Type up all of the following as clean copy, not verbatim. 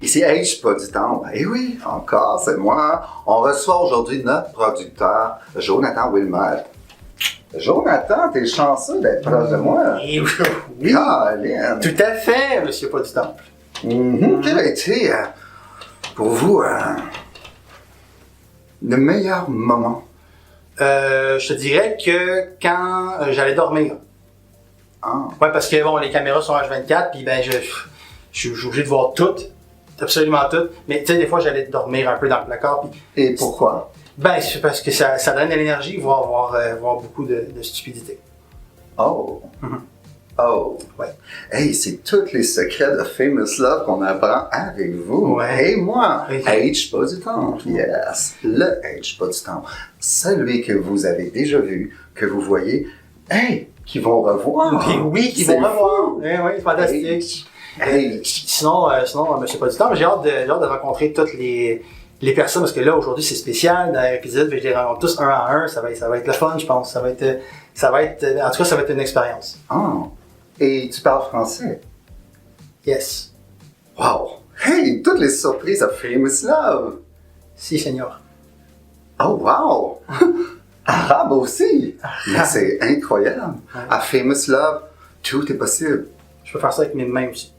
Ici H, pas du temps. Eh oui, encore, c'est moi. On reçoit aujourd'hui notre producteur, Jonathan Wilmot. Jonathan, t'es chanceux d'être proche de moi. Et oui, Caroline. tout à fait, monsieur Pas du Temple. Quel a été, pour vous, le meilleur moment? Je te dirais que quand j'allais dormir. Ah. Ouais, parce que bon, les caméras sont H24, puis ben je suis obligé de voir toutes, absolument toutes. Mais tu sais, des fois, j'allais dormir un peu dans le placard, puis Et pourquoi? ben c'est parce que ça donne de l'énergie, voir beaucoup de stupidité. Oh. Oh. Ouais. Hey, c'est tous les secrets de Famous Love qu'on apprend avec vous. Ouais. Et moi, Oui. H pas du temps. Yes, le H pas du temps. Celui que vous avez déjà vu, que vous voyez, hey, qui vont revoir. Puis oui, qui C'est vont revoir. fou. Oui, c'est fantastique. Hey. Sinon, monsieur Pas du Temps, j'ai hâte de rencontrer toutes les personnes, parce que là, aujourd'hui, c'est spécial. Dans l'épisode, je les rencontre tous un à un. Ça va être le fun, je pense. En tout cas, ça va être une expérience. Ah. Et tu parles français? Yes. Wow! Hey, toutes les surprises à Famous Love! Si, Seigneur. Oh, wow! Arabe aussi! Mais c'est incroyable! Ouais. À Famous Love, tout est possible. Je peux faire ça avec mes mains aussi.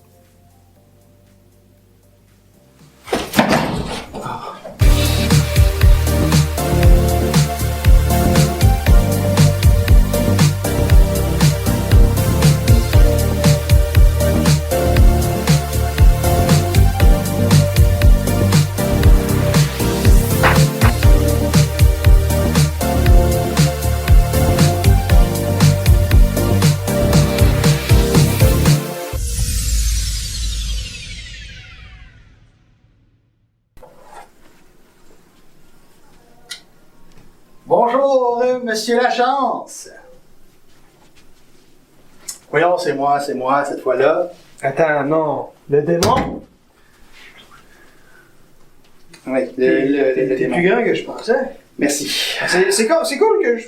Bonjour, monsieur Lachance. Voyons, c'est moi, cette fois-là. Attends, non. Le démon? Oui, le T'es démon. plus grand que je pensais. Merci. C'est cool que je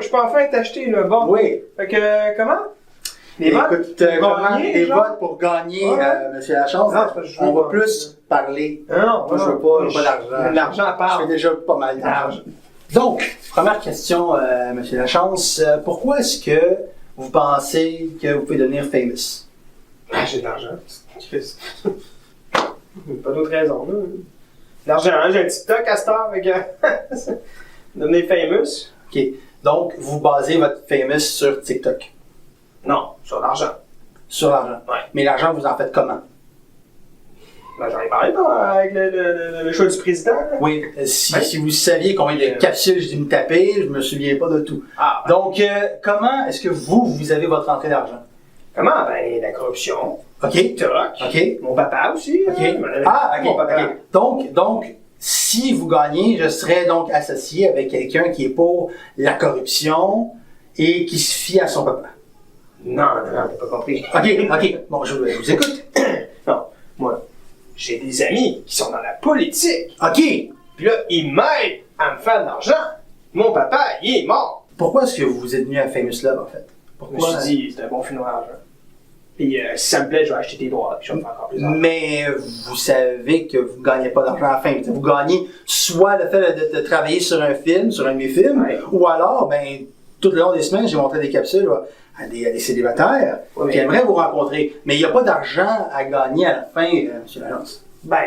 peux enfin t'acheter le bon. Oui. Fait que, comment? Les votes? Écoute, comment gagner, des genre? votes pour gagner, Ouais. monsieur Lachance? Non, c'est parce que je veux On va pas. plus parler. Non, Moi, je veux pas d'argent. L'argent Je part. fais déjà pas mal d'argent. Donc, première question, monsieur Lachance. Pourquoi est-ce que vous pensez que vous pouvez devenir famous? Ah, j'ai de l'argent. Pas d'autre raison, là. L'argent, hein, j'ai un TikTok à cette heure, fait que... Devenir famous? OK. Donc, vous basez votre famous sur TikTok. Non, sur l'argent. Sur l'argent. Ouais. Mais l'argent, vous en faites comment? Ben, j'en ai parlé, avec le choix du président, là. Oui. Si, Ouais. si vous saviez combien de capsules j'ai dû me taper, je me souviens pas de tout. Ah, ben, Donc, comment est-ce que vous avez votre entrée d'argent? comment? Ben, la corruption. OK. TikTok. OK. Mon papa aussi. OK. Hein. Ah, OK. Mon papa. OK. Donc, si vous gagnez, je serais donc associé avec quelqu'un qui est pour la corruption et qui se fie à son papa. Non, t'as pas compris. OK. Bon, je vous écoute. Non, moi, j'ai des amis qui sont dans la politique. OK. Puis là, ils m'aident à me faire de l'argent. Mon papa, il est mort. Pourquoi est-ce que vous êtes venu à Famous Love, en fait? Je me suis dit, c'est un bon film d'argent. Puis si ça me plaît, je vais acheter des droits, puis je vais me faire encore plus d'argent. Mais vous savez que vous ne gagnez pas d'argent à la fin. Vous gagnez soit le fait de travailler sur un film, sur un de mes films, Ouais. ou alors, ben, tout le long des semaines, j'ai montré des capsules à des célibataires Ouais, qui mais- aimeraient vous rencontrer. Mais il n'y a pas d'argent à gagner à la fin, M. Lachance. Ben,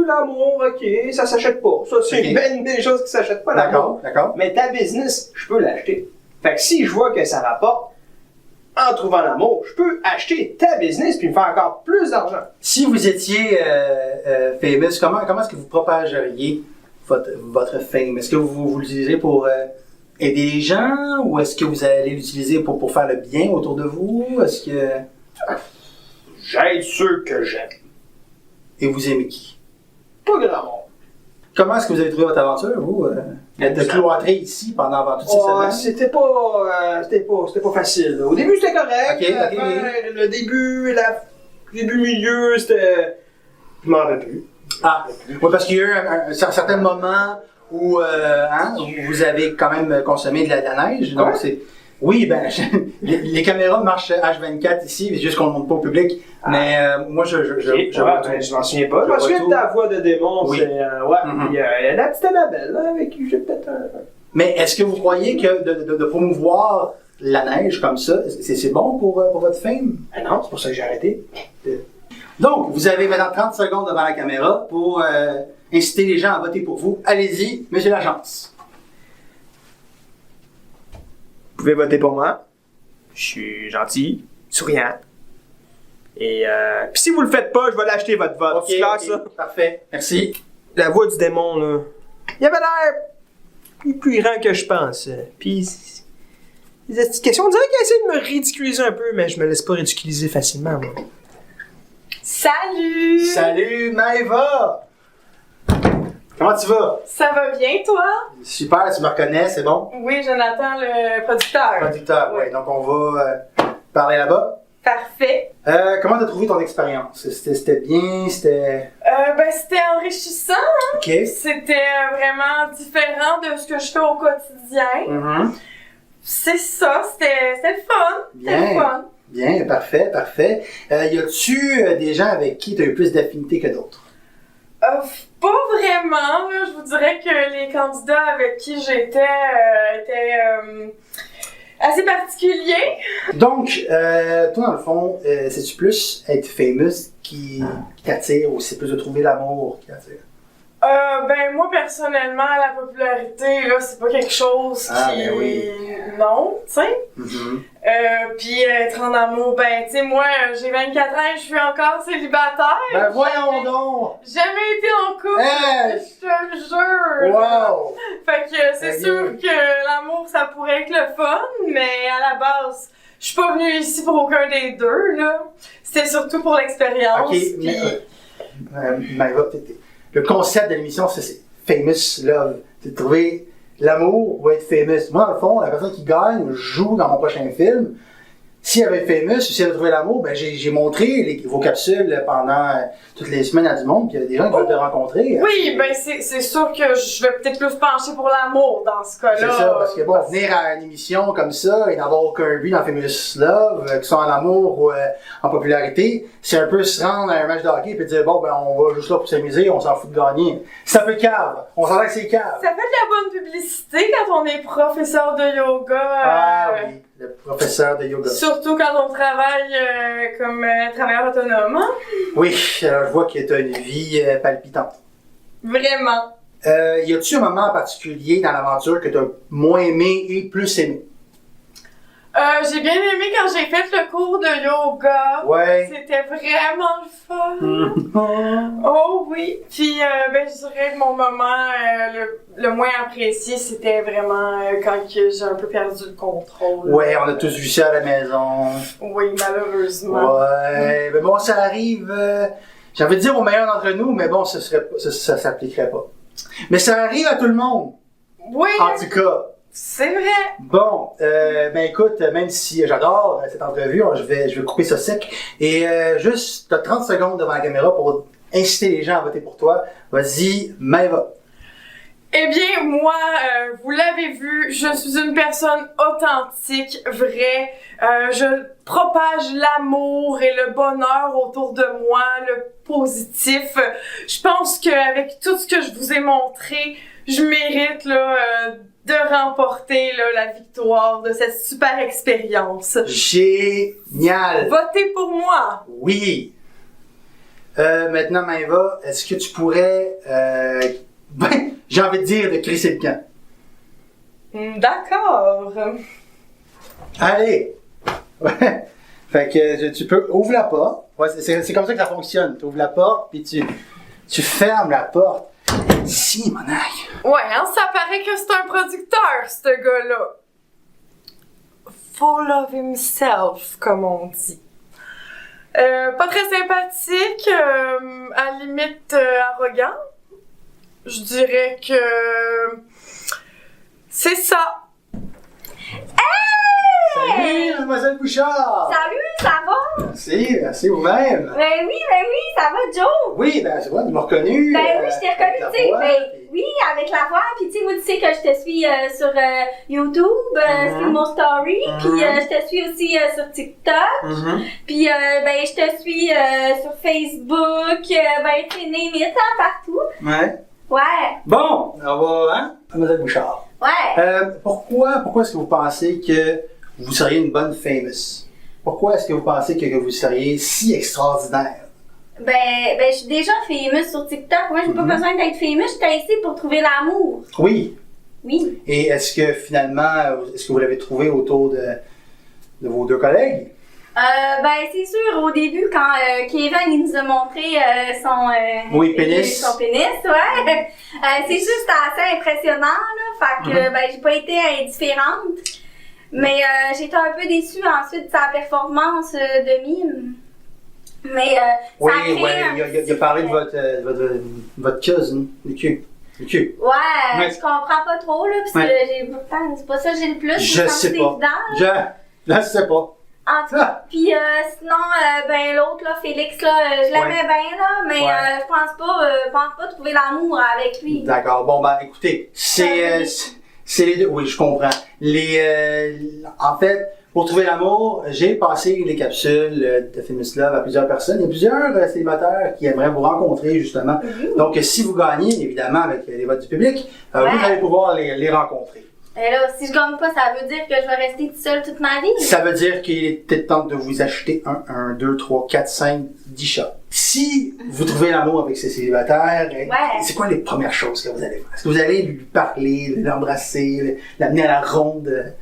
l'amour, ok, ça s'achète pas. Ça, c'est Ok. une des choses qui s'achètent pas, l'amour. D'accord. Mais ta business, je peux l'acheter. Fait que si je vois que ça rapporte, en trouvant l'amour, je peux acheter ta business puis me faire encore plus d'argent. Si vous étiez famous, comment est-ce que vous propageriez votre fame? Est-ce que vous l'utilisez pour aider les gens ou est-ce que vous allez l'utiliser pour faire le bien autour de vous? Est-ce que... J'aide ceux que j'aime. Et vous aimez qui? Pas grand monde. Comment est-ce que vous avez trouvé votre aventure, vous? De cloîtrer ici pendant toutes ces Oh, semaines? c'était pas facile. Là. Au début, c'était correct. Ok, La fin, le début, milieu, c'était... Je m'en rappelle plus. Ah, oui, parce qu'il y a eu un certain moment où vous avez quand même consommé de la neige. Donc, Ouais. c'est Oui, ben, les caméras marchent H24 ici, c'est juste qu'on ne montre pas au public. Mais moi, je vois tout. Je m'en souviens pas. Je m'en souviens de ta voix de démon. Oui. C'est, il y a la petite Annabelle, là, avec qui j'ai peut-être un... Mais est-ce que vous croyez que de promouvoir la neige comme ça, c'est bon pour votre film? Ah non, c'est pour ça que j'ai arrêté. Donc, vous avez maintenant 30 secondes devant la caméra pour inciter les gens à voter pour vous. Allez-y, monsieur Lachance. Vous pouvez voter pour moi. Je suis gentil, souriant. Et puis si vous le faites pas, je vais l'acheter votre vote. C'est clair, ça? Parfait. Merci. La voix du démon, là. Il avait l'air plus grand que je pense. Puis les explications, on dirait qu'il essaie de me ridiculiser un peu, mais je me laisse pas ridiculiser facilement, moi. Salut! Salut, Maëva! Comment tu vas? Ça va bien, toi? Super, tu me reconnais, c'est bon? Oui, Jonathan, le producteur. Producteur, oui. Donc, on va parler là-bas. Parfait. Comment t'as trouvé ton expérience? C'était bien? C'était C'était enrichissant. Hein? OK. C'était vraiment différent de ce que je fais au quotidien. Mm-hmm. C'est ça, c'était le fun. C'était Bien. le fun. Bien, parfait, parfait. Y a-tu des gens avec qui tu as eu plus d'affinité que d'autres? Pas vraiment, là. Je vous dirais que les candidats avec qui j'étais étaient assez particuliers. Donc, toi, dans le fond, c'est-tu plus être famous qui t'attire ou c'est plus de trouver l'amour qui t'attire? Moi, personnellement, la popularité, là, c'est pas quelque chose qui... Ah, ben oui. Non, tu sais. Mm-hmm. Puis être en amour, tu sais, moi, j'ai 24 ans et je suis encore célibataire. Ben voyons donc! Jamais été en couple, Hey! je te le jure. Wow! Fait que c'est Ok. sûr que l'amour, ça pourrait être le fun, mais à la base, je suis pas venue ici pour aucun des deux, là. C'était surtout pour l'expérience. OK, mais Maëva, le concept de l'émission, c'est famous love. C'est de trouver l'amour ou être famous. Moi, dans le fond, la personne qui gagne joue dans mon prochain film. S'il y avait famous ou s'il avait trouvé l'amour, ben j'ai montré vos capsules pendant toutes les semaines à du monde, puis il y a des gens qui veulent te rencontrer. Oui, c'est sûr que je vais peut-être plus pencher pour l'amour dans ce cas-là. C'est ça, parce que bon, venir à une émission comme ça et n'avoir aucun but dans Famous Love, que ce soit en amour ou en popularité, c'est un peu se rendre à un match de hockey et dire bon, ben on va juste là pour s'amuser, on s'en fout de gagner. C'est un peu cave. On s'entend que c'est cave. Ça fait de la bonne publicité quand on est professeur de yoga. Ah oui, le professeur de yoga. Surtout quand on travaille comme travailleur autonome. Hein? Oui, alors je vois que tu as une vie palpitante. Vraiment. Y a-tu un moment en particulier dans l'aventure que tu as moins aimé et plus aimé? J'ai bien aimé quand j'ai fait le cours de yoga. Ouais. C'était vraiment le fun. Oh oui. Puis je dirais que mon moment le moins apprécié, c'était vraiment quand j'ai un peu perdu le contrôle. Ouais, on a tous vu ça à la maison. Oui, malheureusement. Ouais, mais bon, ça arrive, j'ai envie de dire au meilleur d'entre nous, mais bon, ça s'appliquerait pas. Mais ça arrive à tout le monde, Oui, en tout cas. c'est vrai. Bon, écoute, même si j'adore cette entrevue, je vais couper ça sec. Et juste, t'as 30 secondes devant la caméra pour inciter les gens à voter pour toi. Vas-y, Maëva. Eh bien, moi, vous l'avez vu, je suis une personne authentique, vraie. Je propage l'amour et le bonheur autour de moi, le positif. Je pense qu'avec tout ce que je vous ai montré, je mérite de remporter la victoire de cette super expérience. Génial! Votez pour moi! Oui! Maintenant, Maëva, est-ce que tu pourrais, j'ai envie de dire de crisser le camp. D'accord. Allez! Ouais. Fait que tu peux, ouvre la porte. Ouais, c'est comme ça que ça fonctionne. Tu ouvres la porte, puis tu fermes la porte. Ici, mon aïe. Ouais, hein, ça paraît que c'est un producteur, ce gars-là. Full of himself, comme on dit. Pas très sympathique, à la limite arrogant. Je dirais que c'est ça. Hey! Salut, mademoiselle Bouchard! Salut, ça va? Merci vous-même. Ben oui, ça va, Joe? Oui, ben c'est vrai, tu m'as reconnu. Ben oui, je t'ai reconnu, avec tu sais. la voix, Ben puis- oui, avec la voix, puis tu sais, moi, tu sais que je te suis sur YouTube, sur mon story, puis je te suis aussi sur TikTok, Mhm. puis ben je te suis sur Facebook, ben tu sais, name it, hein, partout. Ouais. Ouais, Bon, on va, hein? Mademoiselle Bouchard. ouais. Pourquoi est-ce que vous pensez que vous seriez une bonne famous? Pourquoi est-ce que vous pensez que vous seriez si extraordinaire? Ben je suis déjà famous sur TikTok. Moi, j'ai pas besoin d'être famous, je suis ici pour trouver l'amour. Oui. Oui. Et est-ce que finalement, est-ce que vous l'avez trouvé autour de vos deux collègues? Ben c'est sûr, au début, quand Kevin il nous a montré Oui, pénis. son pénis, ouais. C'est sûr, c'était assez impressionnant, là. Fait que, ben, j'ai pas été indifférente. Mais j'étais un peu déçue ensuite de sa performance de mime. Mais Oui, ça a créé ouais, il a parlé de votre cousin, le cul. Le cul. Ouais, Ouais. je comprends pas trop, là, parce Ouais. que j'ai pourtant, c'est pas ça que j'ai le plus. Je il me semble sais que c'est pas. évident. Je sais pas. En tout cas, puis sinon, ben l'autre, là, Félix, là, je l'aimais Ouais. bien, là, mais Ouais. je pense pas trouver l'amour avec lui. D'accord. Bon, ben, écoutez, c'est les deux. Oui, je comprends. En fait, pour trouver l'amour, j'ai passé les capsules de Famous Love à plusieurs personnes. Il y a plusieurs célibataires qui aimeraient vous rencontrer, justement. Donc, si vous gagnez, évidemment, avec les votes du public, vous Ouais. allez pouvoir les rencontrer. Et là, si je gagne pas, ça veut dire que je vais rester toute seule toute ma vie. Ça veut dire qu'il est peut-être temps de vous acheter 1, 2, 3, 4, 5, 10 chats. Si vous trouvez l'amour avec ces célibataires, c'est quoi les premières choses que vous allez faire? Est-ce que vous allez lui parler, l'embrasser, l'amener à la ronde?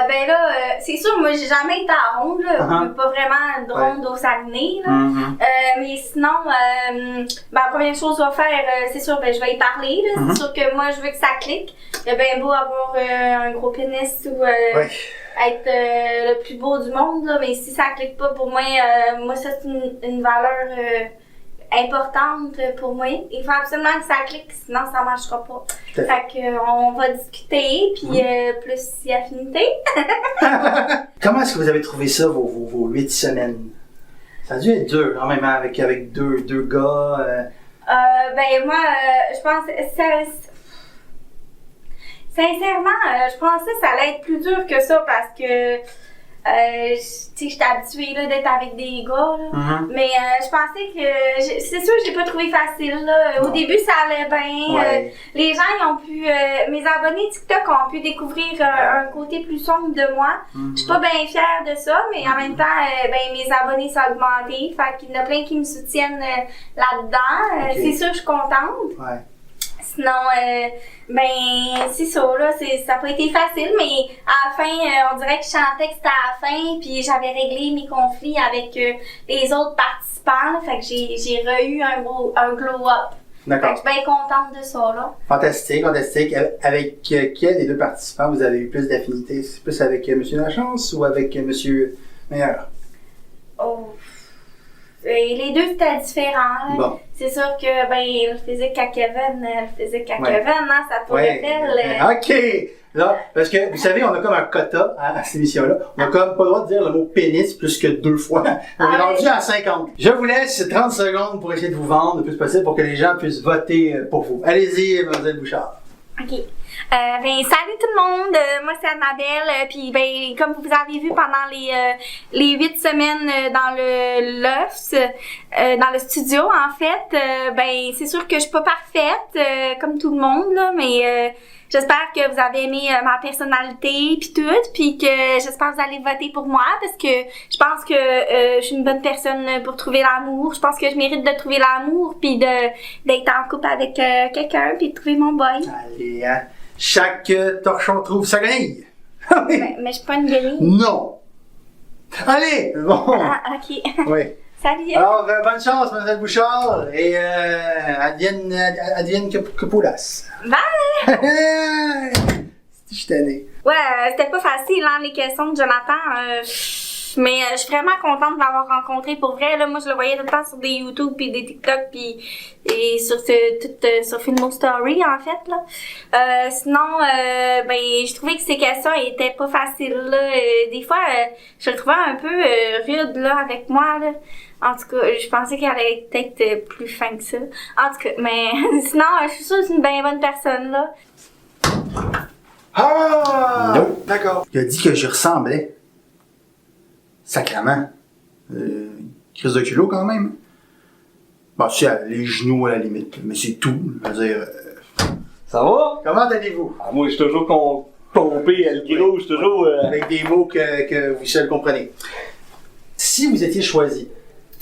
Ben là, c'est sûr, moi, j'ai jamais été à ronde, là. Uh-huh. Pas vraiment de ronde au Saguenay, là. Mhm. Mais sinon, ben, la première chose que je vais faire, c'est sûr, ben, je vais y parler, là. Mhm. C'est sûr que moi, je veux que ça clique. Il y a bien beau avoir un gros pénis ou Ouais. être le plus beau du monde, là, mais si ça clique pas pour moi, moi, ça, c'est une valeur importante pour moi. Il faut absolument que ça clique, sinon ça marchera pas. Tout à fait. Fait que, on va discuter, puis plus si affinité. Comment est-ce que vous avez trouvé ça, vos 8 semaines? Ça a dû être dur, quand même, avec deux gars. Ben moi, je pense sincèrement, je pensais que ça allait être plus dur que ça parce que tu sais, j'étais habituée là, d'être avec des gars. Là. Mhm. Mais je pensais que c'est sûr que je l'ai pas trouvé facile. Là. Au Non. début, ça allait bien. Ouais. Les gens ils ont pu mes abonnés TikTok ont pu découvrir un côté plus sombre de moi. Je suis pas bien fière de ça, mais en même temps, ben mes abonnés sont augmentés. Fait qu'il y en a plein qui me soutiennent là-dedans. Ok. C'est sûr, je suis contente. Ouais. Sinon, ben, c'est ça, là, ça n'a pas été facile, mais à la fin, on dirait que je sentais que c'était à la fin, puis j'avais réglé mes conflits avec les autres participants, là, fait que j'ai eu un glow-up. Fait que D'accord. je suis bien contente de ça, là. Fantastique, fantastique. Avec quel des deux participants vous avez eu plus d'affinité? C'est plus avec M. Lachance ou avec M. Meilleur? Oh. Et les deux, c'était différent, là. Bon. C'est sûr que, ben, le physique à Kevin, Ouais. hein, ça tourne belle. OK! Là, parce que, vous savez, on a comme un quota à cette émission-là. On a comme pas le droit de dire le mot pénis plus que 2 fois. On est Ah rendu ouais. à 50. Je vous laisse 30 secondes pour essayer de vous vendre le plus possible pour que les gens puissent voter pour vous. Allez-y, Mlle Bouchard. OK. Ben, salut tout le monde, moi c'est Annabelle, puis ben, comme vous avez vu pendant les 8 semaines dans le loft, dans le studio en fait, ben c'est sûr que je suis pas parfaite, comme tout le monde, là, mais j'espère que vous avez aimé ma personnalité puis tout, puis que j'espère que vous allez voter pour moi, parce que je pense que je suis une bonne personne pour trouver l'amour, je pense que je mérite de trouver l'amour, puis d'être en couple avec quelqu'un, puis de trouver mon boy. Allez, hein. Chaque torchon trouve sa grille. Mais je suis pas une guenille. Non. Allez, bon. Ah, ok. Oui. Salut. Alors, bonne chance, Mlle Bouchard, et advienne que poulas. Bye! Je suis tanné. Ouais, c'était pas facile, hein, les questions de Jonathan. Mais je suis vraiment contente de l'avoir rencontré pour vrai. Là, moi, je le voyais tout le temps sur des YouTube puis des TikTok et sur sur Filmo Story en fait là. Sinon, ben je trouvais que ses questions étaient pas faciles là. Des fois, je le trouvais un peu rude là avec moi là. En tout cas, je pensais qu'elle allait être plus fin que ça. En tout cas, mais sinon, je suis sûre que c'est une bien bonne personne là. Ah! Non. D'accord. Il a dit que je ressemblais. Sacrément. Crise de culot quand même. Bon, tu sais, les genoux à la limite, mais c'est tout. Je veux dire. Ça va? Comment allez-vous? Ah, moi, je suis toujours pompé, le gros, je suis toujours... Avec des mots que vous seuls comprenez. Si vous étiez choisi,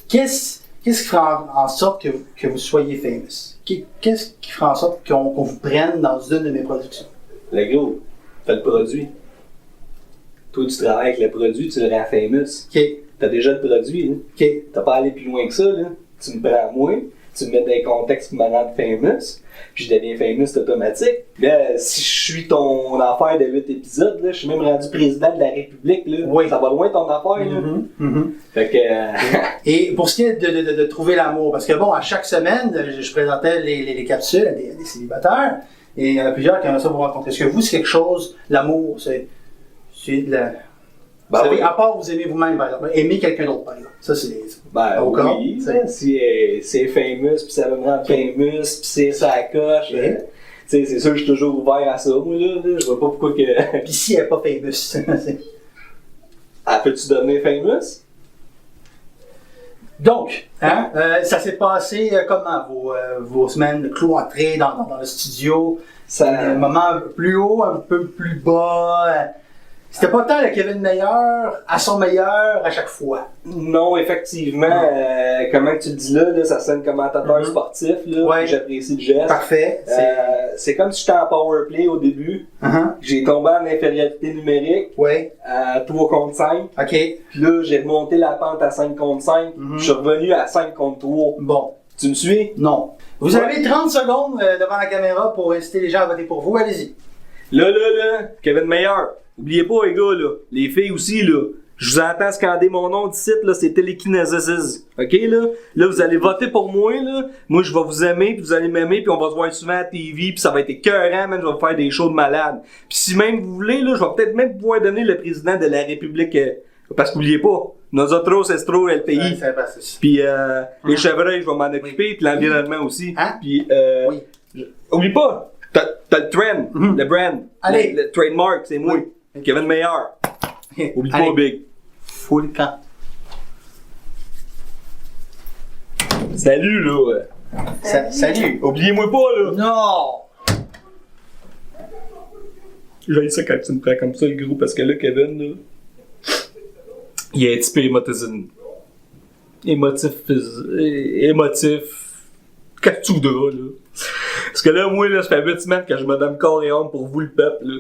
qu'est-ce qui fera en sorte que vous soyez famous? Qu'est-ce qui fera en sorte qu'on vous prenne dans une de mes productions? Le gros, t'as le produit. Toi, tu travailles avec le produit, tu le rends famous. OK. T'as déjà le produit, là. OK. T'as pas allé plus loin que ça, là. Tu me prends moi, tu me mets dans les contextes qui me rendent famous, puis je deviens famous automatique. Là, si je suis ton affaire de 8 épisodes, là, je suis même rendu président de la République, là. Oui. Ça va loin ton affaire, là. Fait que... Et pour ce qui est de trouver l'amour, parce que bon, à chaque semaine, je présentais les capsules à des célibataires, et il y en a plusieurs qui aimeraient ça vous rencontrer. Est-ce que vous, c'est quelque chose, l'amour, c'est de la... Ben vous savez, oui. à part vous aimer vous-même, par exemple, aimer quelqu'un d'autre, par exemple. Ça, c'est... Ben Au cas, oui, c'est- si c'est famous, puis ça va me rendre famous, puis c'est ça coche. Ok. Tu sais, c'est sûr que je suis toujours ouvert à ça, moi, là. Je vois pas pourquoi que... Puis si elle n'est pas famous, c'est- Ah, peux-tu devenir famous? Donc, hein, ça s'est passé comment, vos semaines cloîtrées dans le studio? Un moment plus haut, un peu plus bas. C'était pas tant le Kevin meilleur à son meilleur à chaque fois. Non, effectivement, comment tu le dis là, ça sonne commentateur sportif, là. Ouais. J'apprécie le geste. Parfait. C'est comme si j'étais en powerplay au début. Uh-huh. J'ai tombé en infériorité numérique Ouais. à 3 contre 5. OK. Puis là, j'ai remonté la pente à 5 contre 5. Mhm. Je suis revenu à 5 contre 3. Bon. Tu me suis? Non. Vous avez 30 secondes devant la caméra pour inciter les gens à voter pour vous. Allez-y. Là, Kevin Meilleur. Oubliez pas, les gars, là. Les filles aussi, là. Je vous entends scander mon nom d'ici, là, c'est télékinésis. OK, là? Là, vous allez voter pour moi, là. Moi, je vais vous aimer, puis vous allez m'aimer, puis on va se voir souvent à TV, puis ça va être écœurant, man. Je vais vous faire des shows de malade. Puis si même vous voulez, là, je vais peut-être même pouvoir donner le président de la République, parce qu'oubliez pas, nosotros estro el Ouais, pays. c'est pas ça. Puis les chevreuils, je vais m'en occuper, puis l'environnement aussi. Hein? Puis Oui. oublie pas, t'as le trend, Mhm. le brand, Allez. le trademark, c'est moi. Kevin Meilleur. Oublie Allez. pas, Big. Full camp. Salut, là. Salut. Oubliez-moi pas, là. Non. J'ai ça quand tu me prends comme ça, le gros, parce que là, Kevin, là, il est un petit peu émotif. Qu'est-ce que tu voudras, là? Parce que là, moi, là, ça fait 8 semaines que je me donne corps et âme pour vous, le peuple, là.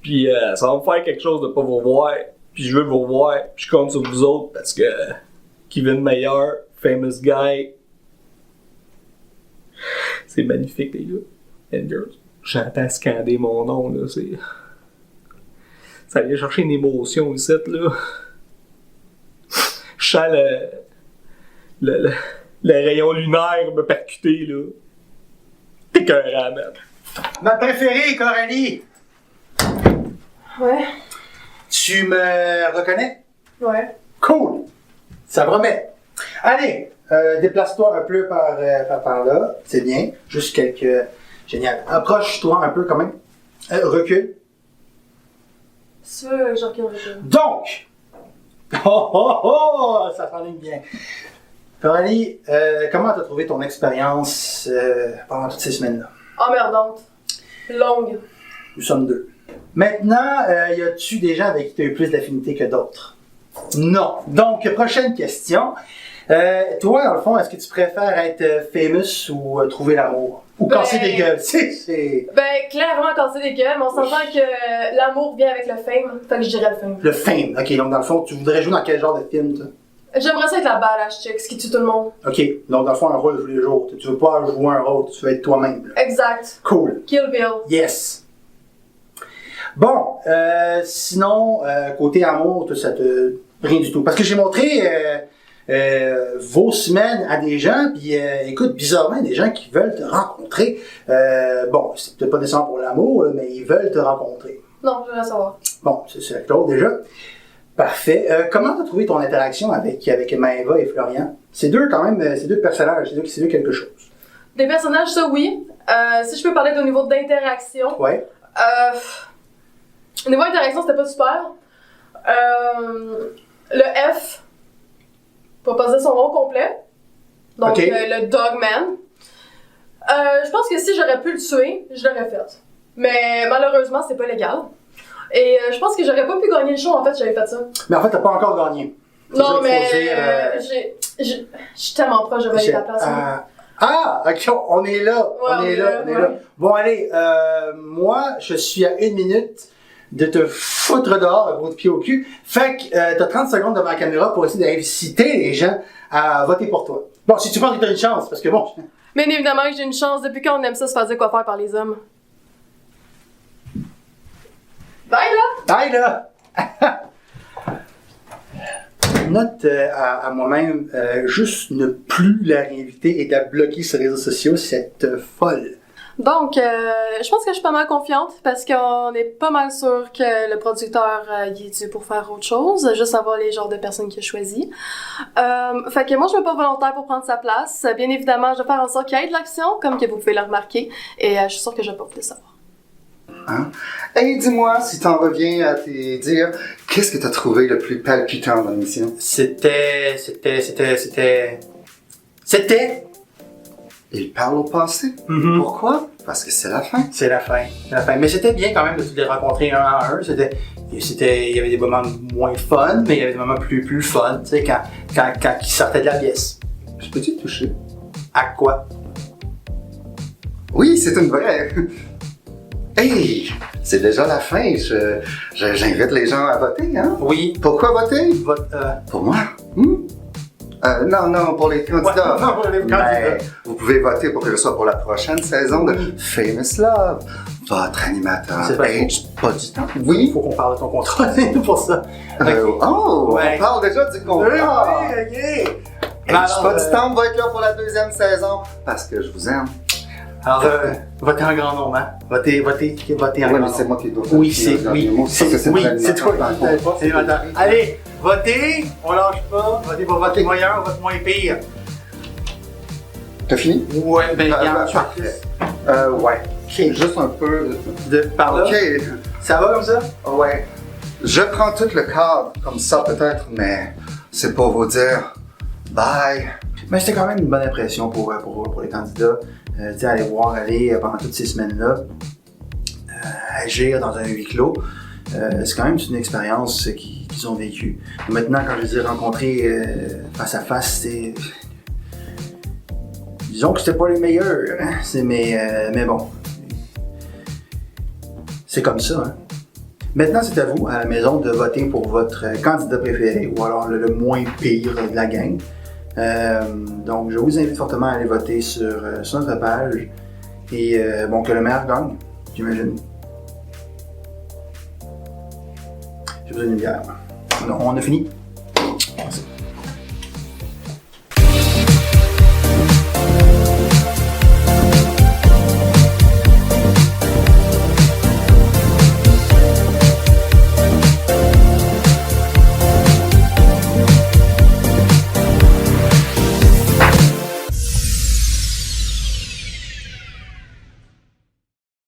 Puis ça va me faire quelque chose de pas vous voir. Puis je veux vous voir. Puis je compte sur vous autres parce que Kevin Meilleur, famous guy. C'est magnifique, les gars. And girls. J'entends scander mon nom, là. C'est... Ça vient chercher une émotion ici, là. Je sens le rayon lunaire me percuter, là. T'es écœurant, man. Ma préférée, Coralie. Ouais. Tu me reconnais? Ouais. Cool. Ça promet. Allez, déplace-toi un peu par là. C'est bien. Juste quelques... Génial. Approche-toi un peu quand même. Recule. Si tu veux, je recule. Donc! Oh! Ça s'enligne bien. Coralie, comment t'as trouvé ton expérience pendant toutes ces semaines-là? Emmerdante. Longue. Nous sommes deux. Maintenant, y a-tu des gens avec qui tu as eu plus d'affinité que d'autres? Non. Donc, prochaine question. Toi, dans le fond, est-ce que tu préfères être famous ou trouver l'amour? Ou casser des gueules? C'est Ben, clairement, casser des gueules, mais on s'entend que l'amour vient avec le fame. Fait que je dirais le fame. le fame. OK, donc dans le fond, tu voudrais jouer dans quel genre de film, toi? J'aimerais ça être la badass chick, ce qui tue tout le monde. OK, donc dans le fond, un rôle de tous les jours. Tu veux pas jouer un rôle, tu veux être toi-même. là. Exact. Cool. Kill Bill. Yes. Bon, sinon, côté amour, ça te Rien du tout. Parce que j'ai montré vos semaines à des gens, puis écoute, bizarrement, des gens qui veulent te rencontrer. Bon, c'est peut-être pas nécessairement pour l'amour, là, mais ils veulent te rencontrer. Non, je veux savoir. Bon, c'est Claude déjà. Parfait. Comment t'as trouvé ton interaction avec Maëva et Florian? C'est deux quand même, c'est deux personnages, c'est deux quelque chose. Des personnages, ça oui. Si je peux parler au niveau d'interaction. Ouais. Au niveau d'interaction, c'était pas super. Le F, pour pas dire son nom complet. Donc, Ok. le Dogman. Je pense que si j'aurais pu le tuer, je l'aurais fait. Mais malheureusement, c'est pas légal. Et je pense que j'aurais pas pu gagner le show, en fait, si j'avais fait ça. Mais en fait, t'as pas encore gagné. C'est ça Non, qu'il faut mais dire, je suis tellement proche de valider ta place. hein. Ok, on est là. Ouais, on est là. ouais. Bon, allez, moi, je suis à 1 minute de te foutre dehors, un gros de pied au cul. Fait que t'as 30 secondes devant la caméra pour essayer d'inciter les gens à voter pour toi. Bon, si tu penses que t'as une chance, parce que bon... Bien évidemment que j'ai une chance. Depuis quand on aime ça se faire dire quoi faire par les hommes? Bye là! Aïe là! Note à moi-même, juste ne plus la réinviter et de la bloquer sur les réseaux sociaux, cette folle. Donc, je pense que je suis pas mal confiante parce qu'on est pas mal sûr que le producteur il est dû pour faire autre chose, juste savoir les genres de personnes qu'il a choisi. Fait que moi, je me pas volontaire pour prendre sa place. Bien évidemment, je vais faire en sorte qu'il y ait de l'action, comme que vous pouvez le remarquer, et je suis sûre que je vais pas vous le savoir. Hein? Hey, dis-moi, si t'en reviens à tes dires, qu'est-ce que t'as trouvé le plus palpitant dans l'émission? C'était... Il parle au passé. Mhm. Pourquoi? Parce que c'est la fin. C'est la fin. Mais c'était bien quand même de les rencontrer un à un. Il y avait des moments moins fun, mais il y avait des moments plus fun, tu sais, quand ils sortaient de la pièce. Je peux te toucher? À quoi? Oui, c'est une vraie. Hey, c'est déjà la fin. J'invite les gens à voter, hein? Oui. Pourquoi voter? Pour moi? Non, pour les candidats. Non, pour les candidats. Mais vous pouvez voter pour que ce soit pour la prochaine saison de Famous Love. Votre animateur C'est vrai. H. Pas du temps. Il Oui. faut qu'on parle de ton contrat pour ça. On parle déjà du contrat. ok. H. Pas du temps va être là pour la deuxième saison parce que je vous aime. Alors, votez en grand nombre, hein? Votez en Ouais, grand mais nombre. c'est moi qui dois Oui, faire c'est le oui, dernier mot. c'est Parce que oui, mon c'est toi. animateur. C'est l'animateur. Allez, votez, on lâche pas. Votez pour voter meilleur, vote moins pire. T'as fini? Ouais, ben regarde, parfait. Ouais. Juste un peu. par là. Ok. Ça va comme ça? Ouais. Je prends tout le cadre comme ça peut-être, mais c'est pour vous dire bye. Mais c'était quand même une bonne impression pour les candidats. Tu sais, aller pendant toutes ces semaines-là, agir dans un huis clos. C'est quand même une expérience qu'ils ont vécue. Maintenant, quand je les ai rencontrés face à face, c'est... Disons que c'était pas les meilleurs, hein? Mais bon. C'est comme ça, hein? Maintenant, c'est à vous, à la maison, de voter pour votre candidat préféré ou alors le moins pire de la gang. Donc, je vous invite fortement à aller voter sur notre page et que le meilleur gagne, j'imagine. J'ai besoin d'une bière. On a fini?